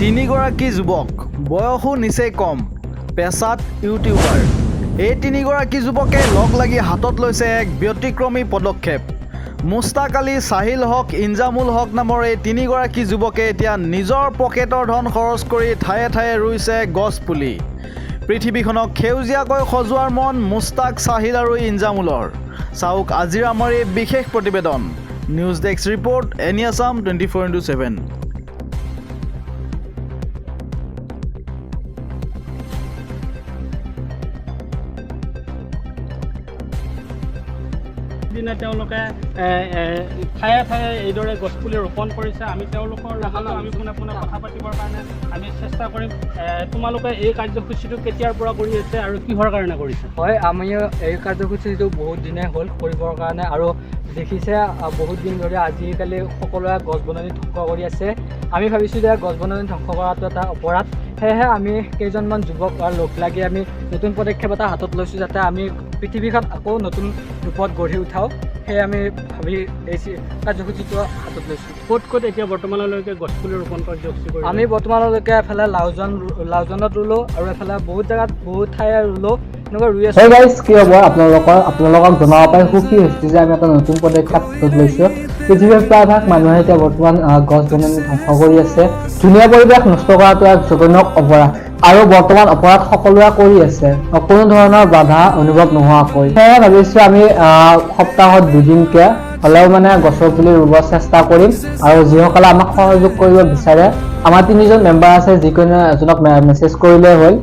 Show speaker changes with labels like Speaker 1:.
Speaker 1: তিনিগৰাকী যুৱক, বয়সো নিচেই কম, পেছাত ইউটিউবাৰ। এই তিনিগৰাকী যুৱকে লগ লাগি হাতত লৈছে এক ব্যতিক্ৰমী পদক্ষেপ। মুস্তাক আলী, সাহিল হক, ইনজামুল হক নামৰ এই তিনিগৰাকী যুৱকে এতিয়া নিজৰ পকেটৰ ধন খৰচ কৰি ঠায়ে ঠায়ে ৰুইছে গছপুলি। পৃথিৱীখনক সেউজীয়াকৈ সজোৱাৰ মন মুস্তাক, সাহিল আৰু ইনজামুলৰ। চাওক আজিৰ আমাৰ এই বিশেষ প্ৰতিবেদন। News desk report, any Assam 24x7।
Speaker 2: দিনা তেওঁলোকে ঠায়ে ঠায়ে এইদৰে গছপুলি ৰোপণ কৰিছে। আমি তেওঁলোকৰ লগত আমি পোনে পোনে কথা পাতিবৰ কাৰণে আমি চেষ্টা কৰিম। তোমালোকে এই কাৰ্যসূচীটো কেতিয়াৰ পৰা কৰি আছে আৰু কিহৰ কাৰণে কৰিছে?
Speaker 3: হয়, আমি এই কাৰ্যসূচীটো বহুত দিনে হ'ল কৰিবৰ কাৰণে, আৰু দেখিছে বহুত দিন ধৰি আজিকালি সকলোৱে গছ বননি ধ্বংস কৰি আছে। আমি ভাবিছোঁ যে গছ বননি ধ্বংস কৰাটো এটা অপৰাধ। সেয়েহে আমি কেইজনমান যুৱক লগ লাগি আমি নতুন পদক্ষেপ এটা হাতত লৈছোঁ, যাতে আমি পৃথিৱীখন আকৌ নতুন ৰূপত গঢ়ি উঠাওঁ। সেয়ে আমি ভাবি এই কাৰ্যসূচীটো হাতত লৈছোঁ।
Speaker 2: ক'ত ক'ত এতিয়া বৰ্তমানলৈকে গছপুলি ৰোপণ কাৰ্যসূচী কৰি?
Speaker 3: আমি বৰ্তমানলৈকে এফালে লাউজনত ৰুলোঁ আৰু এফালে বহুত জেগাত বহুত ঠায়ে ৰুলোঁ, এনেকৈ ৰুই আছোঁ।
Speaker 4: গাইজ, কি হ'ব আপোনালোকক জনাব পাৰি সুখী হৈছে যে আমি এটা নতুন পদক্ষেপ হাতত লৈছোঁ। পৃথিৱীৰ প্ৰায়ভাগ মানুহে এতিয়া বৰ্তমান গছ বননি ধ্বংস কৰি আছে। ধুনীয়া পৰিৱেশ নষ্ট কৰাটো এক জঘন্য অপৰাধ, আৰু বৰ্তমান অপৰাধ সকলোৱে কৰি আছে কোনো ধৰণৰ বাধা অনুভৱ নোহোৱাকৈ। সেয়ে ভাবিছোঁ আমি সপ্তাহত 2 দিনকৈ হ'লেও গছৰ পুলি ৰুব চেষ্টা কৰিম। আৰু যিসকলে আমাক সহযোগ কৰিব বিচাৰে, আমাৰ 3জন মেম্বাৰ আছে, যিকোনো এজনক মেছেজ কৰিলেই হ'ল।